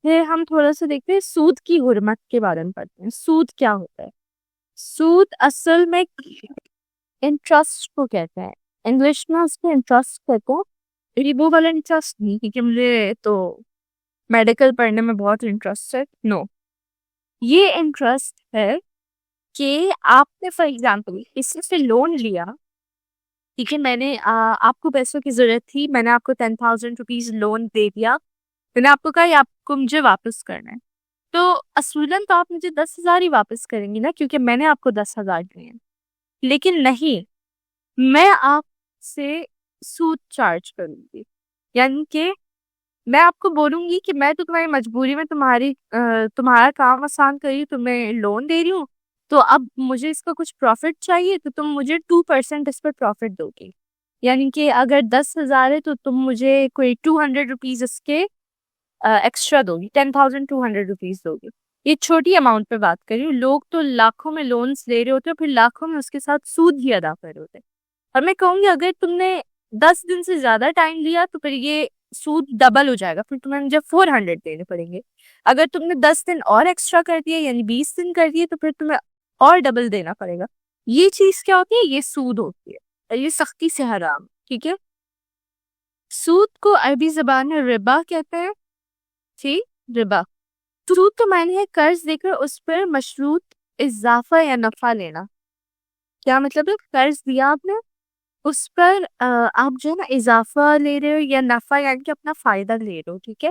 پھر ہم تھوڑا سا دیکھتے ہیں سود کی حرمت کے بارے میں پڑھتے ہیں. سود کیا ہوتا ہے؟ سود اصل میں انٹرسٹ کو کہتے ہیں. انگلش میں اس کو انٹرسٹ کہتے ہیں. یہ وہ والا انٹرسٹ نہیں کیونکہ مجھے تو میڈیکل پڑھنے میں بہت انٹرسٹ ہے. نو، یہ انٹرسٹ ہے کہ آپ نے فار ایگزامپل کسی سے لون لیا. ٹھیک ہے، میں نے آپ کو پیسوں کی ضرورت تھی، میں نے آپ کو 10,000 روپیز لون دے دیا. میں نے آپ کو کہا یہ آپ کو مجھے واپس کرنا ہے. تو اصولاً تو آپ مجھے 10,000 ہی واپس کریں گی نا، کیونکہ میں نے آپ کو 10,000 دیے ہیں. لیکن نہیں، میں آپ سے سود چارج کروں گی. یعنی کہ میں آپ کو بولوں گی کہ میں تو تمہاری مجبوری میں تمہارا کام آسان کر رہی ہوں، تمہیں لون دے رہی ہوں، تو اب مجھے اس کا کچھ پروفٹ چاہیے، تو تم مجھے 2% اس پر پروفٹ دو گی. یعنی کہ اگر 10,000 ہے تو تم مجھے کوئی 200 روپیز اس کے ایکسٹرا دو گی، 10,200 روپیز دو گی. یہ چھوٹی اماؤنٹ پہ بات کر رہی ہوں. لوگ تو لاکھوں میں لونس لے رہے ہوتے ہیں، پھر لاکھوں میں اس کے ساتھ سود ہی ادا کر رہے ہوتے ہیں. اور میں کہوں گی اگر تم نے 10 دن سے زیادہ ٹائم لیا تو پھر یہ سود ڈبل ہو جائے گا، پھر تمہیں مجھے 400 دینے پڑیں گے. اگر تم نے 10 دن اور ایکسٹرا کر دیا یعنی 20 دن کر دیے تو پھر تمہیں اور ڈبل دینا پڑے گا. یہ چیز کیا ہوتی ہے؟ یہ سود ہوتی ہے، اور یہ سختی سے حرام. ٹھیک ہے، سود کو عربی زبان میں ربا کہتے ہیں. ٹھیک، ربا. سود کا معنی ہے قرض دے کر اس پر مشروط اضافہ یا نفع لینا. کیا مطلب ہے؟ قرض دیا آپ نے، اس پر آپ جو ہے نا اضافہ لے رہے ہو یا نفع، یعنی کہ اپنا فائدہ لے رہے ہو. ٹھیک ہے،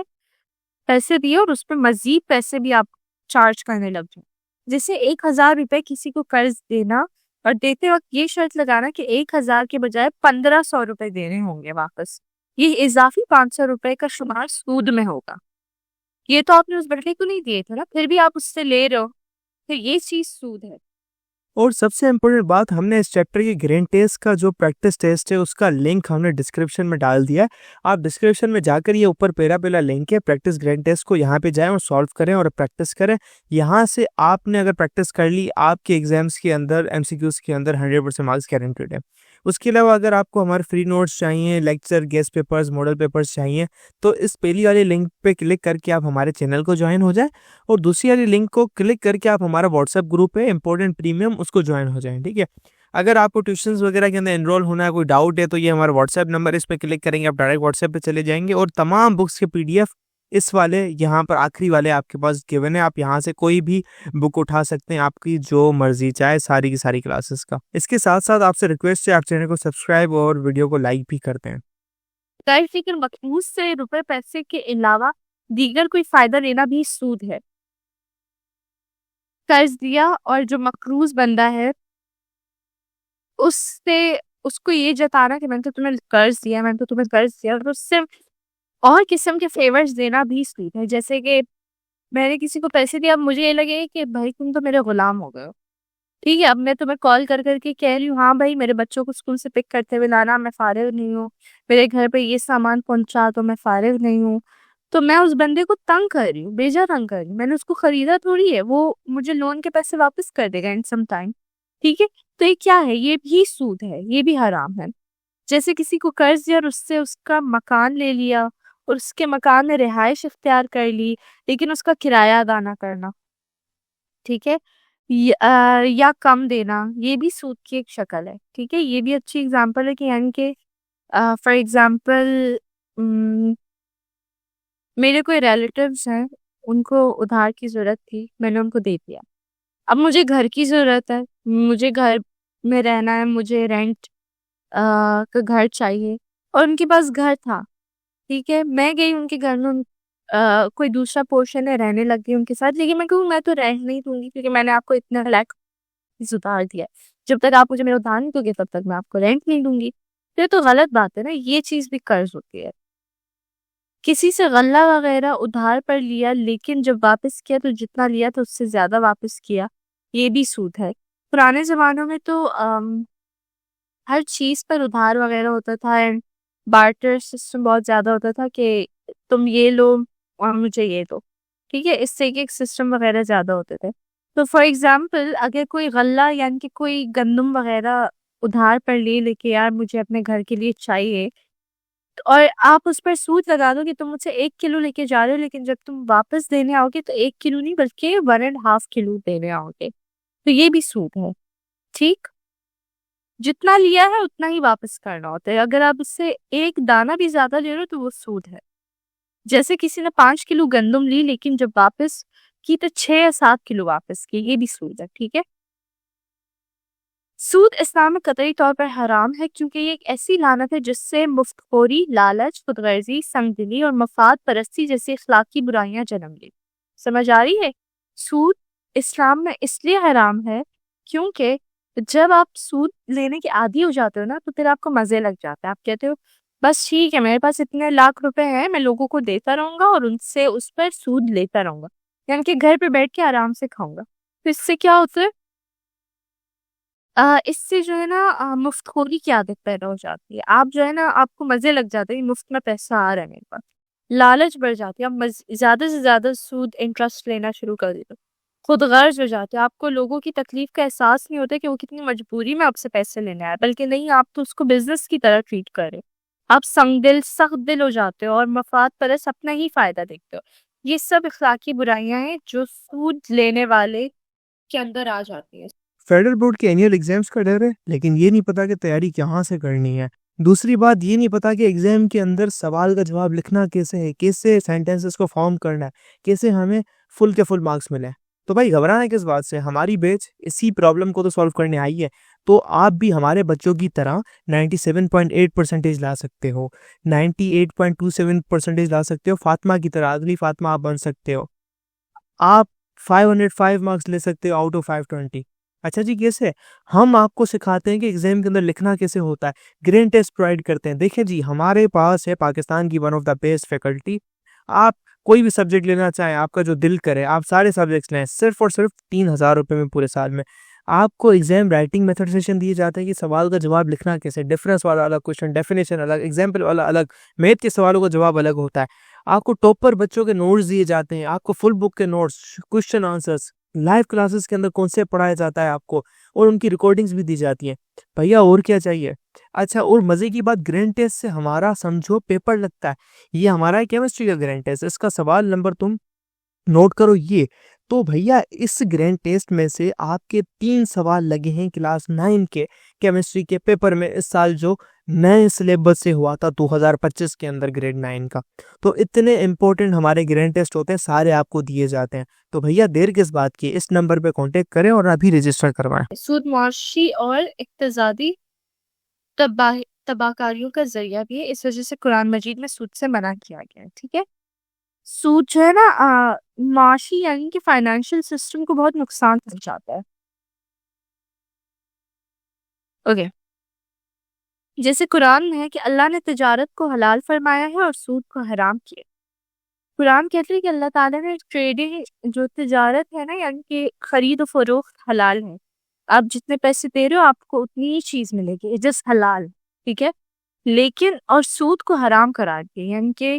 پیسے دیے اور اس پہ مزید پیسے بھی آپ چارج کرنے لگ جائیں. جیسے 1,000 روپے کسی کو قرض دینا اور دیتے وقت یہ شرط لگانا کہ 1,000 کے بجائے 1,500 روپے دینے ہوں گے واپس. یہ اضافی 500 روپے کا شمار سود میں ہوگا. یہ تو آپ نے اس بندے کو نہیں دیے تھے نا، پھر بھی آپ اس سے لے رہے ہو، پھر یہ چیز سود ہے. اور سب سے امپورٹنٹ بات، ہم نے اس چیپٹر کی گرین ٹیسٹ کا جو پریکٹس ٹیسٹ ہے اس کا لنک ہم نے ڈسکرپشن میں ڈال دیا ہے. آپ ڈسکرپشن میں جا کر یہ اوپر پہلا لنک ہے پریکٹس گرین ٹیسٹ کو، یہاں پہ جائیں اور سالو کریں اور پریکٹس کریں. یہاں سے آپ نے اگر پریکٹس کر لی، آپ کے ایگزامس کے اندر MCQs کے اندر 100% مارکس گارنٹیڈ ہے. اس کے علاوہ اگر آپ کو ہمارے فری نوٹس چاہیے، lecture, guest papers, model papers چاہیے، تو اس پہلی والی لنک پہ کلک کر کے آپ ہمارے چینل کو جوائن ہو جائیں، اور دوسری والی لنک کو کلک کر کے آپ ہمارا واٹس ایپ گروپ ہے امپورٹنٹ پریمیم، اس کو جوائن ہو جائیں. ٹھیک ہے، اگر آپ کو ٹیوشنز وغیرہ کے اندر انرول ہونا ہے، کوئی ڈاؤٹ ہے، تو یہ ہمارا واٹس ایپ نمبر، اس پہ کلک کریں گے آپ ڈائریکٹ واٹس ایپ پہ چلے جائیں گے، اور تمام بکس کے PDF اس والے یہاں پر آخری والے آپ کے پاس گیون ہے. آپ یہاں سے کوئی بھی بک اٹھا سکتے ہیں، آپ کی جو مرضی چاہے، ساری کی ساری کلاسز کا. اس کے ساتھ ساتھ آپ سے ریکویسٹ ہے آپ چینل کو سبسکرائب اور ویڈیو کو لائک بھی کرتے ہیں. قرض لیکن مقروض سے روپے پیسے کے علاوہ دیگر کوئی فائدہ لینا بھی سود ہے. قرض دیا اور جو مقروض بندہ ہے اس کو یہ جتانا کہ میں نے تو تمہیں قرض دیا، میں نے تو تمہیں قرض دیا، اور صرف اور قسم کے فیورز دینا بھی سود ہے. جیسے کہ میں نے کسی کو پیسے دیا، اب مجھے یہ لگے کہ بھائی تم تو میرے غلام ہو گئے ہو. ٹھیک ہے، اب میں تمہیں کال کر کر کے کہہ رہی ہوں ہاں بھائی میرے بچوں کو اسکول سے پک کرتے ہوئے لانا، میں فارغ نہیں ہوں، میرے گھر پہ یہ سامان پہنچا تو میں فارغ نہیں ہوں. تو میں اس بندے کو تنگ کر رہی ہوں، بیجا تنگ کر رہی ہوں. میں نے اس کو خریدا تھوڑی ہے، وہ مجھے لون کے پیسے واپس کر دے گا ان سم ٹائم. ٹھیک ہے، تو یہ کیا ہے؟ یہ بھی سود ہے، یہ بھی حرام ہے. جیسے کسی کو قرض دیا اور اس سے اس کا مکان لے لیا اور اس کے مکان میں رہائش اختیار کر لی، لیکن اس کا کرایہ ادا نہ کرنا. ٹھیک ہے، یا کم دینا، یہ بھی سود کی ایک شکل ہے. ٹھیک ہے، یہ بھی اچھی اگزامپل ہے کہ یعنی کہ فار ایگزامپل میرے کوئی ریلیٹیوز ہیں، ان کو ادھار کی ضرورت تھی، میں نے ان کو دے دیا. اب مجھے گھر کی ضرورت ہے، مجھے گھر میں رہنا ہے، مجھے رینٹ کا گھر چاہیے، اور ان کے پاس گھر تھا. ٹھیک ہے، میں گئی ان کے گھر میں، کوئی دوسرا پورشن ہے، رہنے لگ گئی ان کے ساتھ. لیکن میں کہوں میں تو رہ نہیں دوں گی کیونکہ میں نے آپ کو اتنا لاکھ ادھار دیا ہے، جب تک آپ مجھے میرا ادھار نہیں دو گے تب تک میں آپ کو رینٹ نہیں دوں گی. یہ تو غلط بات ہے نا، یہ چیز بھی قرض ہوتی ہے. کسی سے غلہ وغیرہ ادھار پر لیا، لیکن جب واپس کیا تو جتنا لیا تھا اس سے زیادہ واپس کیا، یہ بھی سود ہے. پرانے زمانوں میں تو ہر چیز پر ادھار وغیرہ ہوتا تھا، اینڈ بارٹر سسٹم بہت زیادہ ہوتا تھا کہ تم یہ لو اور مجھے یہ دو. ٹھیک ہے، اس سے کہ ایک سسٹم وغیرہ زیادہ ہوتے تھے. تو فار ایگزامپل اگر کوئی غلہ یعنی کہ کوئی گندم وغیرہ ادھار پر لے کے یار مجھے اپنے گھر کے لیے چاہیے، اور آپ اس پر سود لگا دو کہ تم مجھ سے 1 کلو لے کے جا رہے ہو، لیکن جب تم واپس دینے آؤ گے تو 1 کلو نہیں بلکہ 1.5 کلو دینے آؤ گے، تو یہ بھی سود ہے. ٹھیک، جتنا لیا ہے اتنا ہی واپس کرنا ہوتا ہے. اگر آپ اس سے 1 دانہ بھی زیادہ لے رہے ہو تو وہ سود ہے. جیسے کسی نے 5 کلو گندم لی لیکن جب واپس کی تو 6 یا 7 کلو واپس کی، یہ بھی سود ہے. ٹھیک ہے، سود اسلام میں قطعی طور پر حرام ہے کیونکہ یہ ایک ایسی لعنت ہے جس سے مفت خوری، لالچ، خود غرضی، سنگ دلی اور مفاد پرستی جیسی اخلاقی برائیاں جنم لی. سمجھ آ رہی ہے؟ سود اسلام میں اس لیے حرام ہے کیونکہ جب آپ سود لینے کے عادی ہو جاتے ہو نا تو پھر آپ کو مزے لگ جاتے ہیں. آپ کہتے ہو بس ٹھیک ہے، میرے پاس اتنے لاکھ روپے ہیں، میں لوگوں کو دیتا رہوں گا اور ان سے اس پر سود لیتا رہوں گا، یعنی کہ گھر پہ بیٹھ کے آرام سے کھاؤں گا. تو اس سے کیا ہوتا ہے، اس سے جو ہے نا مفت خوری کی عادت پیدا ہو جاتی ہے. آپ جو ہے نا آپ کو مزے لگ جاتے ہیں، مفت میں پیسہ آ رہا ہے میرے پاس، لالچ بڑھ جاتی ہے، آپ زیادہ سے زیادہ سود انٹرسٹ لینا شروع کر دیتے ہو، خود غرض ہو جاتے ہیں. آپ کو لوگوں کی تکلیف کا احساس نہیں ہوتا کہ وہ کتنی مجبوری میں آپ سے پیسے لینے آئے، بلکہ نہیں، آپ تو اس کو بزنس کی طرح ٹریٹ کر رہے ہو. آپ سنگ دل، سخت دل ہو جاتے ہو اور مفاد پرست اپنا ہی فائدہ دیکھتے ہو. یہ سب اخلاقی برائیاں ہیں جو سود لینے والے کے اندر آ جاتی ہیں. فیڈرل بورڈ کے اینیل ایگزامز کا ڈر ہے، لیکن یہ نہیں پتا کہ تیاری کہاں سے کرنی ہے. دوسری بات یہ نہیں پتا کہ ایگزام کے اندر سوال کا جواب لکھنا کیسے ہے، کیسے سینٹینسز کو فارم کرنا ہے، کیسے ہمیں فل کے فل مارکس ملیں. تو بھائی گھبرانا کس بات سے، ہماری بیچ اسی پرابلم کو تو سالو کرنے آئی ہے. تو آپ بھی ہمارے بچوں کی طرح 97.8% لا سکتے ہو، 98.27% لا سکتے ہو. فاطمہ کی طرح، اگلی فاطمہ آپ بن سکتے ہو. آپ 505 مارکس لے سکتے ہو آؤٹ آف 520. اچھا جی، کیسے؟ ہم آپ کو سکھاتے ہیں کہ ایگزام کے اندر لکھنا کیسے ہوتا ہے، گرینڈ ٹیسٹ پرووائڈ کرتے ہیں. دیکھیں جی، ہمارے پاس ہے پاکستان کی one of the best faculty. آپ کوئی بھی سبجیکٹ لینا چاہیں، آپ کا جو دل کرے آپ سارے سبجیکٹس لیں، صرف اور صرف 3,000 روپے میں پورے سال میں. آپ کو ایگزام رائٹنگ میتھڈ سیشن دیے جاتے ہیں کہ سوال کا جواب لکھنا کیسے، ڈفرینس والا الگ کوشچن، ڈیفینیشن الگ، ایگزامپل والا الگ، میتھ کے سوالوں کا جواب الگ ہوتا ہے. آپ کو ٹاپر بچوں کے نوٹس دیے جاتے ہیں، آپ کو فل بک کے notes, question answers, live classes کے اندر کانسیپٹ پڑھایا جاتا ہے آپ کو، اور ان کی ریکارڈنگز بھی دی جاتی ہیں. بھیا اور کیا چاہیے؟ اچھا، اور مزے کی بات، گرینڈ ٹیسٹ سے ہمارا سمجھو پیپر لگتا ہے. یہ ہمارا ہے کیمسٹری کا گرینڈ ٹیسٹ، اس کا سوال نمبر تم نوٹ کرو یہ. تو بھیا اس گرینڈ ٹیسٹ میں سے آپ کے 3 سوال لگے ہیں کلاس 9 کے کیمسٹری کے پیپر میں، اس سال جو نئے سلیبس سے ہوا تھا 2025 کے اندر گریڈ 9 کا. تو اتنے امپورٹنٹ ہمارے گرینڈ ٹیسٹ ہوتے ہیں، سارے آپ کو دیے جاتے ہیں. تو بھیا دیر کس بات کی، اس نمبر پہ کانٹیکٹ کریں اور ابھی رجسٹر کروائیں. سود معاشی اور اقتصادی تباہ کاریوں کا ذریعہ بھی ہے، اس وجہ سے قرآن مجید میں سود سے منع کیا گیا ہے. ٹھیک ہے، سود جو ہے نا معاشی یعنی کہ فائنینشیل سسٹم کو بہت نقصان پہنچاتا ہے. اوکے، جیسے قرآن میں ہے کہ اللہ نے تجارت کو حلال فرمایا ہے اور سود کو حرام کیا. قرآن کہتے ہیں کہ اللہ تعالیٰ نے ٹریڈنگ جو تجارت ہے نا، یعنی کہ خرید و فروخت حلال ہے. آپ جتنے پیسے دے رہے ہو آپ کو اتنی ہی چیز ملے گی، جس حلال. ٹھیک ہے، لیکن اور سود کو حرام قرار دیا، یعنی کہ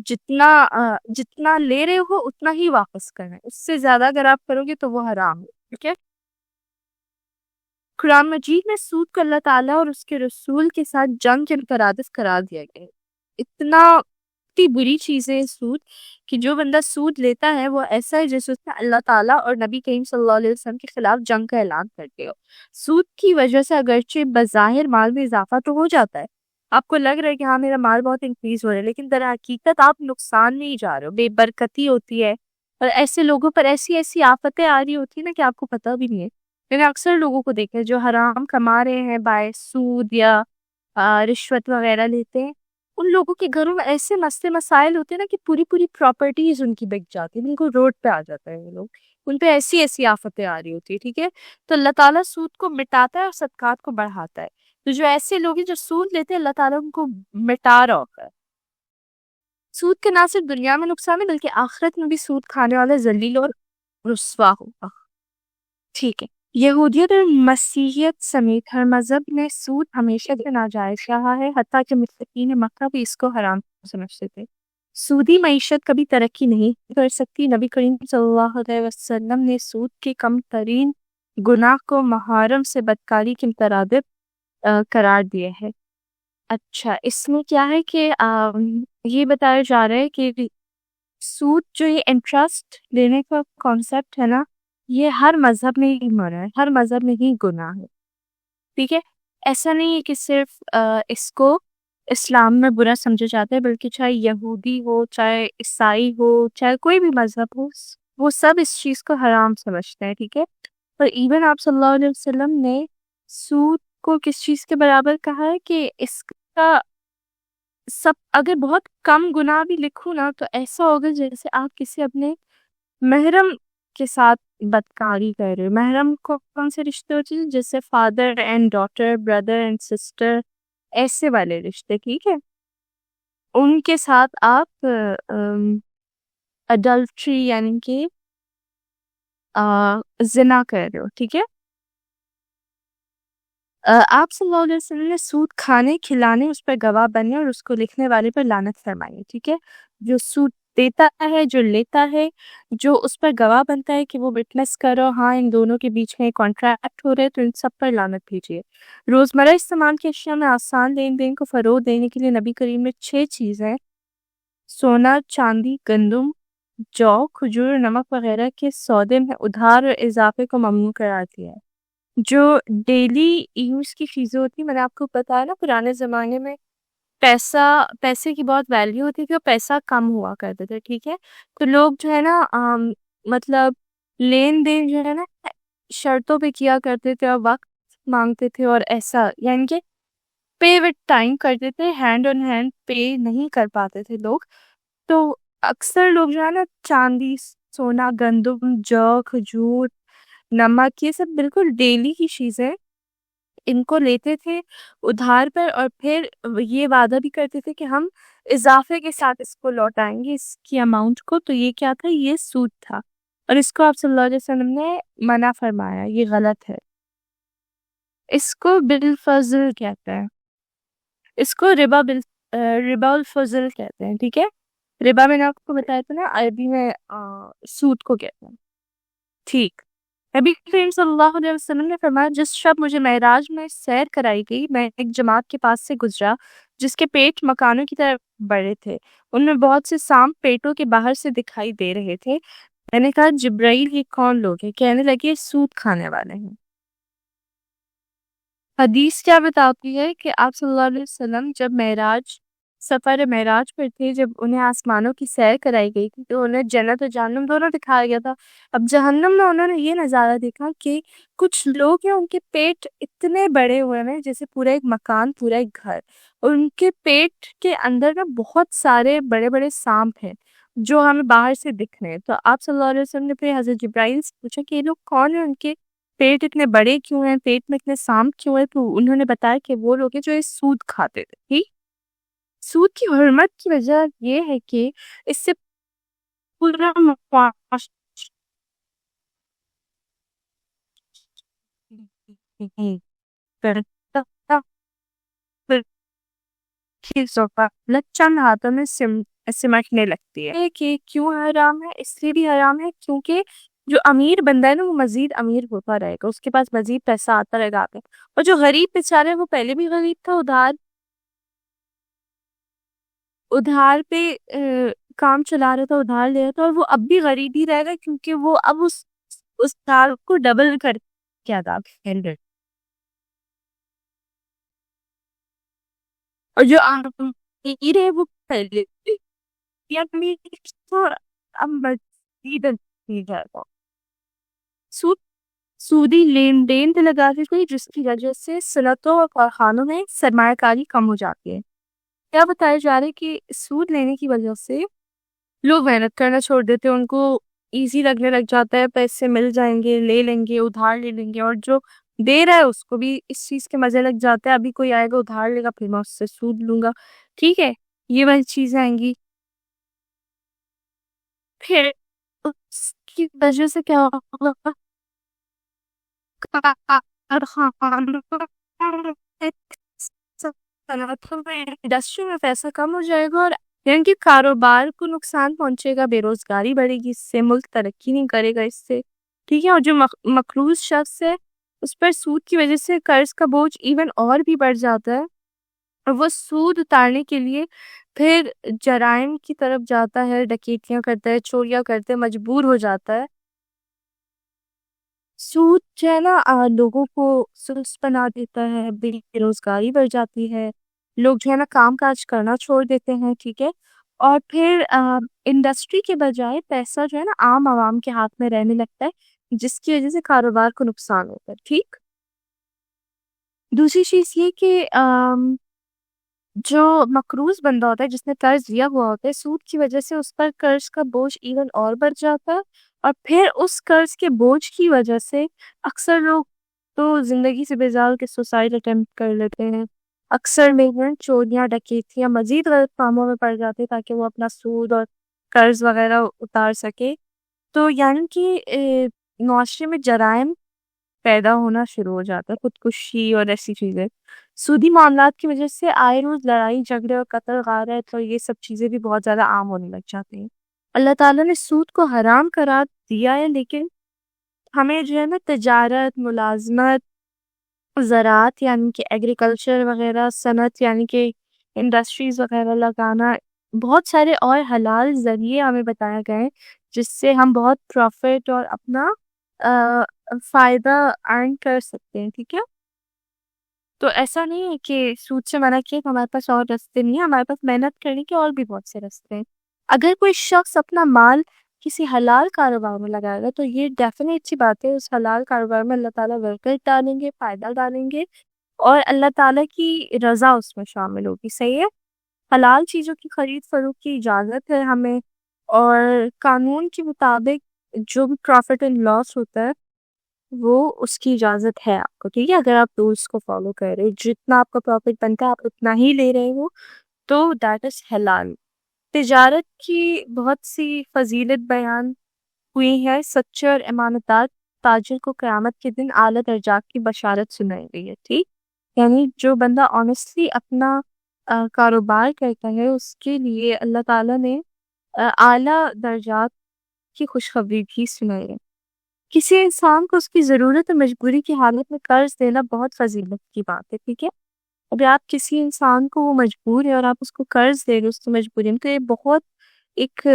جتنا لے رہے ہو اتنا ہی واپس کرنا ہے، اس سے زیادہ اگر آپ کرو گے تو وہ حرام ہے. ٹھیک ہے، قرآن مجید میں سود کو اللہ تعالیٰ اور اس کے رسول کے ساتھ جنگ کے مترادف قرار دیا گیا ہے. اتنی بری چیز ہے سود کہ جو بندہ سود لیتا ہے وہ ایسا ہے جیسے اس نے اللہ تعالیٰ اور نبی کریم صلی اللہ علیہ وسلم کے خلاف جنگ کا اعلان کرتے ہو. سود کی وجہ سے اگرچہ بظاہر مال میں اضافہ تو ہو جاتا ہے، آپ کو لگ رہا ہے کہ ہاں میرا مال بہت انکریز ہو رہا ہے، لیکن در حقیقت آپ نقصان میں ہی جا رہے ہو. بے برکتی ہوتی ہے اور ایسے لوگوں پر ایسی آفتیں آ رہی ہوتی ہیں نا کہ آپ کو پتہ بھی نہیں ہے. میں نے اکثر لوگوں کو دیکھا ہے جو حرام کما رہے ہیں باعث سود یا رشوت وغیرہ لیتے ہیں، ان لوگوں کے گھروں میں ایسے مسئلے مسائل ہوتے ہیں نا کہ پوری پراپرٹیز ان کی بک جاتی ہیں، بالکل روڈ پہ آ جاتا ہے وہ لوگ، ان پہ ایسی آفتیں آ رہی ہوتی ہے. ٹھیک ہے، تو اللہ تعالیٰ سود کو مٹاتا ہے اور صدقات کو بڑھاتا ہے. تو جو ایسے لوگ ہیں جو سود لیتے ہیں، اللہ تعالیٰ ان کو مٹا رہا ہوتا ہے. سود کا نہ صرف دنیا میں نقصان ہے بلکہ آخرت میں بھی سود کھانے والا ذلیل اور رسوا ہوگا. ٹھیک ہے، یہودیت اور مسیحیت سمیت ہر مذہب نے سود ہمیشہ سے ناجائز کہا ہے، حتیٰ کہ مشرکین مکہ بھی اس کو حرام سمجھتے تھے. سودی معیشت کبھی ترقی نہیں کر سکتی. نبی کریم صلی اللہ علیہ وسلم نے سود کے کم ترین گناہ کو محرم سے بدکاری کے مترادف قرار دیا ہے. اچھا، اس میں کیا ہے کہ یہ بتایا جا رہا ہے کہ سود جو یہ انٹرسٹ لینے کا کانسیپٹ ہے نا، یہ ہر مذہب میں ہی منع ہے، ہر مذہب میں ہی گناہ ہے. ٹھیک ہے، ایسا نہیں ہے کہ صرف اس کو اسلام میں برا سمجھا جاتا ہے، بلکہ چاہے یہودی ہو، چاہے عیسائی ہو، چاہے کوئی بھی مذہب ہو، وہ سب اس چیز کو حرام سمجھتے ہیں. ٹھیک ہے، پر ایون آپ صلی اللہ علیہ وسلم نے سود کو کس چیز کے برابر کہا ہے کہ اس کا سب اگر بہت کم گناہ بھی لکھوں نا تو ایسا ہوگا جیسے آپ کسی اپنے محرم کے ساتھ بدکاری کر رہے ہو. محرم کو کون سے رشتے ہوتے ہیں؟ جیسے father and daughter, brother and sister, ایسے والے رشتے. ٹھیک ہے، ان کے ساتھ آپ اڈلٹری یعنی کہ زنا کر رہے ہو. ٹھیک ہے، آپ صلی اللہ علیہ وسلم نے سود کھانے، کھلانے، اس پر گواہ بننے اور اس کو لکھنے والے پر لعنت فرمائی. ٹھیک ہے، جو سود دیتا ہے، جو لیتا ہے، جو اس پر گواہ بنتا ہے کہ وہ وٹنس کرو ہاں ان دونوں کے بیچ میں کانٹریکٹ ہو رہے، تو ان سب پر لعنت بھیجیے. روزمرہ استعمال کی اشیاء میں آسان لین دین کو فروغ دینے کے لیے نبی کریم نے 6 چیزیں سونا، چاندی، گندم، جو، کھجور، نمک وغیرہ کے سودے میں ادھار اور اضافے کو ممنوع قرار دیا ہے. جو ڈیلی یوز کی چیزیں ہوتی، میں نے آپ کو بتایا نا پرانے زمانے میں پیسے کی بہت ویلیو ہوتی تھی اور پیسہ کم ہوا کرتے تھے. ٹھیک ہے، تو لوگ جو ہے نا مطلب لین دین جو ہے نا شرطوں پہ کیا کرتے تھے اور وقت مانگتے تھے، اور ایسا یعنی کہ پے وتھ ٹائم کرتے تھے، ہینڈ آن ہینڈ پے نہیں کر پاتے تھے لوگ. تو اکثر لوگ جو ہے نا چاندی، سونا، گندم، جو، کھجور، نمک، یہ سب بالکل ڈیلی کی چیزیں ان کو لیتے تھے ادھار پر، اور پھر یہ وعدہ بھی کرتے تھے کہ ہم اضافے کے ساتھ اس کو لوٹائیں گے اس کی اماؤنٹ کو. تو یہ کیا تھا؟ یہ سود تھا، اور اس کو آپ صلی اللہ علیہ وسلم نے منع فرمایا، یہ غلط ہے. اس کو بالفضل کہتے ہیں، اس کو ربا الفضل کہتے ہیں. ٹھیک ہے، ربا میں نے آپ کو بتایا تھا نا عربی میں سود کو کہتے ہیں. ٹھیک، نبی کریم صلی اللہ علیہ وسلم نے فرمایا جس شب مجھے معراج میں سیر کرائی گئی، میں ایک جماعت کے پاس سے گزرا جس کے پیٹ مکانوں کی طرف بڑے تھے. ان میں بہت سے سانپ پیٹوں کے باہر سے دکھائی دے رہے تھے. میں نے کہا جبرائیل یہ کون لوگ ہیں؟ کہنے لگے سود کھانے والے ہیں. حدیث کیا بتاتی ہے کہ آپ صلی اللہ علیہ وسلم جب سفر معراج پر تھے، جب انہیں آسمانوں کی سیر کرائی گئی تھی تو انہیں جنت اور جہنم دونوں دکھایا گیا تھا. اب جہنم میں انہوں نے یہ نظارہ دیکھا کہ کچھ لوگ ہیں ان کے پیٹ اتنے بڑے ہوئے ہیں جیسے پورا ایک مکان، پورا ایک گھر، اور ان کے پیٹ کے اندر نا بہت سارے بڑے بڑے سانپ ہیں جو ہمیں باہر سے دکھ رہے ہیں. تو آپ صلی اللہ علیہ وسلم نے پھر حضرت جبرائیل سے پوچھا کہ یہ لوگ کون ہیں، ان کے پیٹ اتنے بڑے کیوں ہیں، پیٹ میں اتنے سانپ کیوں ہیں؟ تو انہوں نے بتایا کہ وہ لوگ ہیں جو اس سود کھاتے تھے. ٹھیک، سود کی حرمت کی وجہ یہ ہے کہ اس سے پورا چند ہاتھوں میں سمٹنے لگتی ہے. کہ کیوں حرام ہے؟ اس لیے بھی حرام ہے کیونکہ جو امیر بندہ ہے نا وہ مزید امیر ہوتا رہے گا، اس کے پاس مزید پیسہ آتا رہے گا آگے. اور جو غریب بیچارہ ہے وہ پہلے بھی غریب تھا، ادھار پہ کام چلا رہا تھا، ادھار لے رہا تھا، اور وہ اب بھی غریب ہی رہے گا کیونکہ وہ اب اس ادھار کو ڈبل کر کے ادا کر رہا ہے. اور جو امیر ہے وہ پہلے بھی امیر تھا، اب مزید امیر جائے گا. سودی لین دین پہ لگاتی گئی جس کی وجہ سے صنعتوں اور کارخانوں میں سرمایہ کاری کم ہو جاتی ہے. کیا بتایا جا رہا ہے کہ سود لینے کی وجہ سے لوگ محنت کرنا چھوڑ دیتے ہیں، ان کو ایزی لگنے لگ جاتا ہے، پیسے مل جائیں گے، لے لیں گے، ادھار لے لیں گے، اور جو دے رہا ہے اس کو بھی اس چیز کے مزے لگ جاتے ہیں. ابھی کوئی آئے گا ادھار لے گا، پھر میں اس سے سود لوں گا. ٹھیک ہے، یہ والی چیزیں آئیں گی. پھر اس کی وجہ سے کیا ہوگا؟ انڈسٹری میں پیسہ کم ہو جائے گا، اور یعنی کہ کاروبار کو نقصان پہنچے گا، بے روزگاری بڑھے گی، اس سے ملک ترقی نہیں کرے گا اس سے. ٹھیک ہے، اور جو مقروض شخص ہے اس پر سود کی وجہ سے قرض کا بوجھ ایون اور بھی بڑھ جاتا ہے. اور وہ سود اتارنے کے لیے پھر جرائم کی طرف جاتا ہے، ڈکیتیاں کرتا ہے، چوریاں کرتے مجبور ہو جاتا ہے۔ سود جو ہے نا لوگوں کو سست بنا دیتا ہے، بے روزگاری بڑھ جاتی ہے، لوگ جو ہے نا کام کاج کرنا چھوڑ دیتے ہیں، ٹھیک ہے، اور پھر انڈسٹری کے بجائے پیسہ جو ہے نا عام عوام کے ہاتھ میں رہنے لگتا ہے، جس کی وجہ سے کاروبار کو نقصان ہوتا ہے، ٹھیک۔ دوسری چیز یہ کہ جو مقروض بندہ ہوتا ہے، جس نے قرض لیا ہوا ہوتا ہے، سود کی وجہ سے اس پر قرض کا بوجھ ایون اور بڑھ جاتا ہے، اور پھر اس قرض کے بوجھ کی وجہ سے اکثر لوگ تو زندگی سے بیزار کے سوسائڈ اٹیمپٹ کر لیتے ہیں، اکثر لوگ چوریاں ڈکیتیاں مزید غلط کاموں میں پڑ جاتے ہیں تاکہ وہ اپنا سود اور قرض وغیرہ اتار سکے۔ تو یعنی کہ معاشرے میں جرائم پیدا ہونا شروع ہو جاتا ہے، خودکشی اور ایسی چیزیں۔ سودی معاملات کی وجہ سے آئے روز لڑائی جھگڑے اور قتل غارت اور یہ سب چیزیں بھی بہت زیادہ عام ہونے لگ جاتی ہیں۔ اللہ تعالیٰ نے سود کو حرام قرار دیا ہے، لیکن ہمیں جو ہے نا تجارت، ملازمت، زراعت یعنی کہ ایگریکلچر وغیرہ، صنعت یعنی کہ انڈسٹریز وغیرہ لگانا، بہت سارے اور حلال ذریعے ہمیں بتایا گئے ہیں جس سے ہم بہت پروفٹ اور اپنا فائدہ ارن کر سکتے ہیں، ٹھیک ہے۔ تو ایسا نہیں ہے کہ سود سے منع کیا کہ ہمارے پاس اور رستے نہیں ہیں، ہمارے پاس محنت کرنے کے اور بھی بہت سے رستے ہیں۔ اگر کوئی شخص اپنا مال کسی حلال کاروبار میں لگائے گا تو یہ ڈیفینیٹ سی بات ہے، اس حلال کاروبار میں اللہ تعالیٰ برکت ڈالیں گے، فائدہ ڈالیں گے، اور اللہ تعالیٰ کی رضا اس میں شامل ہوگی، صحیح ہے۔ حلال چیزوں کی خرید فروخت کی اجازت ہے ہمیں، اور قانون کے مطابق جو بھی پروفٹ اینڈ لاس ہوتا ہے وہ اس کی اجازت ہے آپ کو، ٹھیک ہے۔ اگر آپ رولس کو فالو کر رہے، جتنا آپ کا پروفٹ بنتا ہے آپ اتنا ہی لے رہے ہو تو دیٹ از حلال۔ تجارت کی بہت سی فضیلت بیان ہوئی ہے، سچے اور امانتدار تاجر کو قیامت کے دن اعلیٰ درجات کی بشارت سنائی گئی ہے، ٹھیک۔ یعنی جو بندہ آنیسٹلی اپنا کاروبار کرتا ہے اس کے لیے اللہ تعالیٰ نے اعلیٰ درجات کی خوشخبری بھی سنائی ہے۔ کسی انسان کو اس کی ضرورت اور مجبوری کی حالت میں قرض دینا بہت فضیلت کی بات ہے، ٹھیک ہے۔ اگر آپ کسی انسان کو وہ مجبور ہے اور آپ اس کو قرض دے رہے اس کی مجبوری میں، تو یہ بہت ایک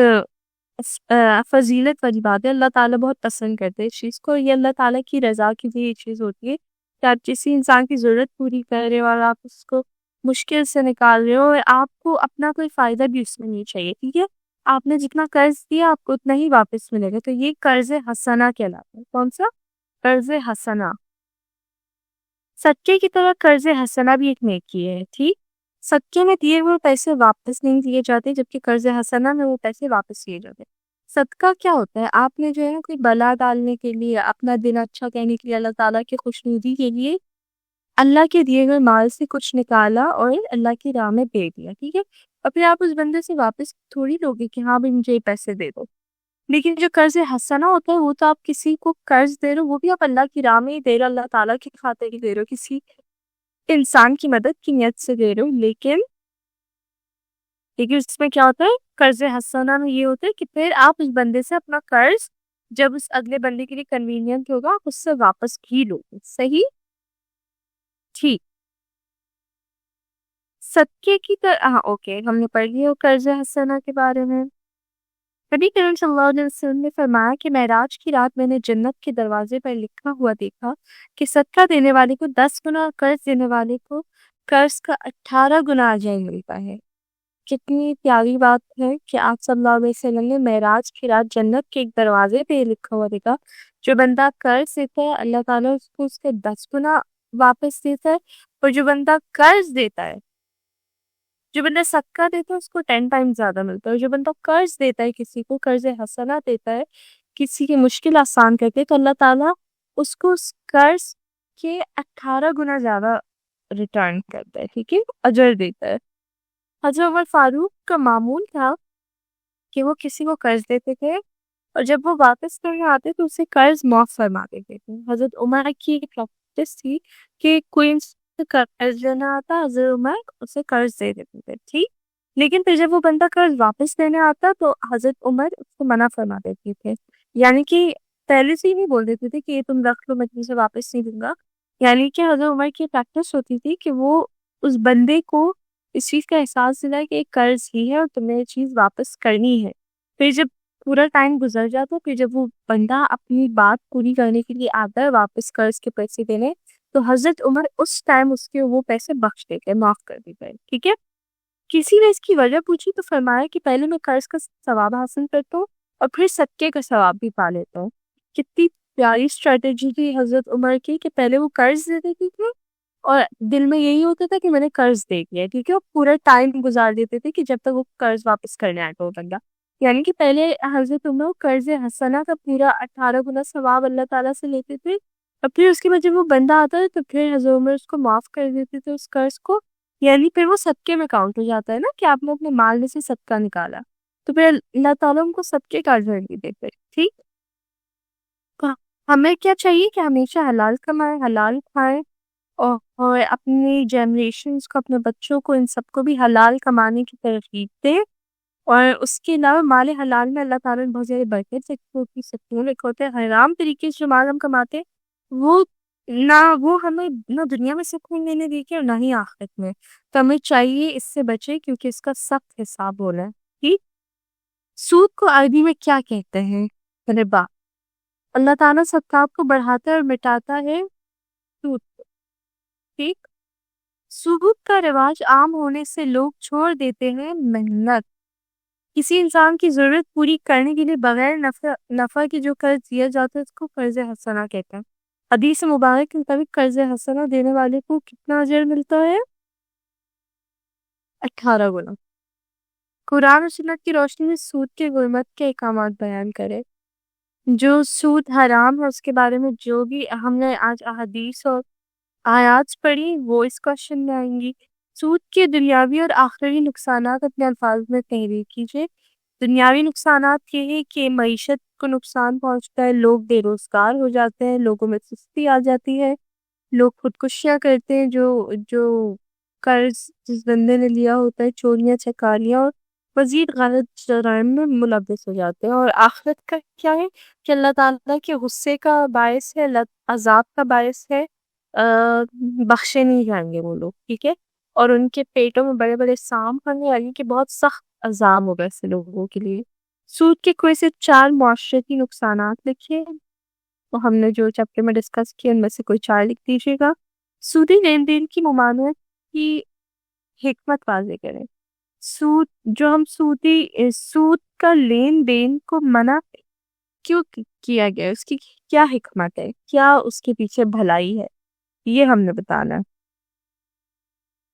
فضیلت والی بات ہے۔ اللہ تعالیٰ بہت پسند کرتے ہیں اس چیز کو، یہ اللہ تعالیٰ کی رضا کی بھی یہ چیز ہوتی ہے کہ آپ کسی انسان کی ضرورت پوری کر رہے ہو اور آپ اس کو مشکل سے نکال رہے ہو، اور آپ کو اپنا کوئی فائدہ بھی اس میں نہیں چاہیے، ٹھیک ہے۔ آپ نے جتنا قرض دیا آپ کو اتنا ہی واپس ملے گا، تو یہ قرض حسنہ کہلاتا ہے۔ کون سا؟ قرض حسنہ۔ صدقے کی طرح قرض حسنہ بھی ایک نیکی ہے، ٹھیک۔ صدقے میں دیے ہوئے پیسے واپس نہیں دیے جاتے، جبکہ قرض حسنہ میں وہ پیسے واپس دیے جاتے ہیں۔ صدقہ کیا ہوتا ہے؟ آپ نے جو ہے کوئی بلا ڈالنے کے لیے، اپنا دن اچھا کہنے کے لیے، اللہ تعالیٰ کی خوشنودی کے لیے اللہ کے دیے ہوئے مال سے کچھ نکالا اور اللہ کی راہ میں دے دیا، ٹھیک ہے۔ اور پھر آپ اس بندے سے واپس تھوڑی لوگے کہ ہاں بھی مجھے یہ پیسے دے دو۔ لیکن جو قرض حسنہ ہوتا ہے وہ تو آپ کسی کو قرض دے رہے ہو، وہ بھی آپ اللہ کی راہ میں ہی دے رہے ہو، اللہ تعالیٰ کی خاطر ہی دے رہے ہو، کسی انسان کی مدد کی نیت سے دے رہے ہو۔ لیکن اس میں کیا ہوتا ہے؟ قرض حسنہ میں یہ ہوتا ہے کہ پھر آپ اس بندے سے اپنا قرض جب اس اگلے بندے کے لیے کنوینئنٹ ہوگا آپ اس سے واپس بھی لو گے، صحیح، ٹھیک۔ صدقے کی طرح اوکے، ہم نے پڑھ لیا قرض حسنہ کے بارے میں۔ نبی کریم صلی اللہ علیہ وسلم نے فرمایا کہ معراج کی رات میں نے جنت کے دروازے پر لکھا ہوا دیکھا کہ صدقہ دینے والے کو 10 گنا، قرض دینے والے کو قرض کا 18 گنا اجر ملتا ہے۔ کتنی پیاری بات ہے کہ آپ صلی اللہ علیہ وسلم نے معراج کی رات جنت کے ایک دروازے پہ لکھا ہوا دیکھا، جو بندہ قرض دیتا ہے اللہ تعالیٰ اس کو اس کے 10 گنا واپس دیتا ہے، اور جو بندہ قرض دیتا ہے، جو بندہ صدقہ دیتا ہے اس کو 10 ٹائم زیادہ ملتا ہے، اور جو بندہ قرض دیتا ہے کسی کو، قرض حسنہ دیتا ہے، کسی کی مشکل آسان کرتے ہیں، تو اللہ تعالیٰ اس کو اس قرض کے 18 گنا زیادہ ریٹرن کرتا ہے، ٹھیک ہے، اجر دیتا ہے۔ حضرت عمر فاروق کا معمول تھا کہ وہ کسی کو قرض دیتے تھے اور جب وہ واپس کرنے آتے تو اسے قرض معاف فرما دیتے تھے۔ حضرت عمر کی ایک پریکٹس تھی کہ کوئی قرض لینا آتا حضرت عمر اسے قرض دے دیتے تھے، ٹھیک۔ لیکن پھر جب وہ بندہ قرض واپس دینے آتا تو حضرت عمر اس کو منع فرما دیتے تھے، یعنی کہ پہلے سے ہی نہیں بول دیتے تھے کہ یہ تم رکھ لو میں تم سے واپس نہیں دوں گا، یعنی کہ حضرت عمر کی پریکٹس ہوتی تھی کہ وہ اس بندے کو اس چیز کا احساس دلایا کہ ایک قرض ہی ہے اور تمہیں یہ چیز واپس کرنی ہے. پھر جب پورا ٹائم گزر جاتا ہے، پھر جب وہ بندہ اپنی بات پوری کرنے کے لیے آتا ہے واپس قرض کے پیسے دینے، تو حضرت عمر اس ٹائم اس کے وہ پیسے بخش دیتے ہیں، معاف کر دیتے ہیں. ٹھیک ہے. کسی نے اس کی وجہ پوچھی تو فرمایا کہ پہلے میں قرض کا ثواب حاصل کرتا ہوں اور پھر صدقے کا ثواب بھی پا لیتا ہوں. کتنی پیاری اسٹریٹجی تھی حضرت عمر کی کہ پہلے وہ قرض دے دیتے تھے اور دل میں یہی ہوتا تھا کہ میں نے قرض دے دیا. ٹھیک ہے. اور پورا ٹائم گزار دیتے تھے کہ جب تک وہ قرض واپس کرنے آئے تو وہ بندہ، یعنی کہ پہلے حضرت عمر قرض حسنہ کا پورا 18 گنا ثواب اللہ تعالیٰ سے لیتے تھے، اور پھر اس کے بعد جب وہ بندہ آتا ہے تو پھر حضرت عمر اس کو معاف کر دیتے تھے اس قرض کو. یعنی پھر وہ صدقے میں کاؤنٹ ہو جاتا ہے نا کہ آپ نے اپنے مال میں سے صدقہ نکالا، تو پھر اللہ تعالیٰ ان کو صدقے کا اجر بھی دیتے. ٹھیک. ہمیں کیا چاہیے کہ ہمیشہ حلال کمائیں، حلال کھائیں، اور اپنی جنریشنز کو، اپنے بچوں کو، ان سب کو بھی حلال کمانے کی ترغیب دیں. اور اس کے علاوہ مال حلال میں اللہ تعالیٰ نے بہت زیادہ برکت ہوتی ہے، سکون رکھے ہوتے ہیں. حرام طریقے سے جو مال ہم کماتے ہیں وہ ہمیں نہ دنیا میں سکون دینے دیکھے اور نہ ہی آخرت میں. تو ہمیں چاہیے اس سے بچے کیونکہ اس کا سخت حساب ہونا ہے. ٹھیک. سود کو عربی میں کیا کہتے ہیں؟ ربا. اللہ تعالیٰ صدقات کو بڑھاتا ہے اور مٹاتا ہے سود کو. ٹھیک. سود کا رواج عام ہونے سے لوگ چھوڑ دیتے ہیں محنت. کسی انسان کی ضرورت پوری کرنے کے لیے بغیر نفع کے جو قرض دیا جاتا ہے اس کو قرض حسنہ کہتے ہیں. حدیث مبارک کے مطابق قرض حسنہ دینے والے کو کتنا اجر ملتا ہے؟ 18 گنا. قرآن و سنت کی روشنی میں سود کے غرمت کے احکامات بیان کرے. جو سود حرام ہے اس کے بارے میں جو بھی ہم نے آج احادیث اور آیات پڑھی وہ اس کوشچن میں آئیں گی. سود کے دنیاوی اور آخری نقصانات اپنے الفاظ میں تحریر کیجیے. دنیاوی نقصانات یہ ہے کہ معیشت کو نقصان پہنچتا ہے، لوگ بے روزگار ہو جاتے ہیں، لوگوں میں سستی آ جاتی ہے، لوگ خودکشیاں کرتے ہیں جو قرض جس بندے نے لیا ہوتا ہے، چوریاں چکاریاں اور مزید غلط جرائم میں ملوث ہو جاتے ہیں. اور آخرت کا کیا ہے کہ اللہ تعالیٰ کے غصے کا باعث ہے، عذاب کا باعث ہے، بخشے نہیں جائیں گے وہ لوگ. ٹھیک ہے. اور ان کے پیٹوں میں بڑے بڑے سانپ ہوں گے، یعنی کہ بہت سخت عذاب ہوگا ایسے لوگوں کے لیے. سود کے کوئی سے 4 معاشرتی نقصانات لکھے، تو ہم نے جو چیپٹر میں ڈسکس کیا ان میں سے کوئی 4 لکھ دیجیے گا. سودی لین دین کی ممانعت کی حکمت واضح کریں. سود کا لین دین کو منع کیوں کیا گیا، اس کی کیا حکمت ہے، کیا اس کے پیچھے بھلائی ہے، یہ ہم نے بتانا ہے.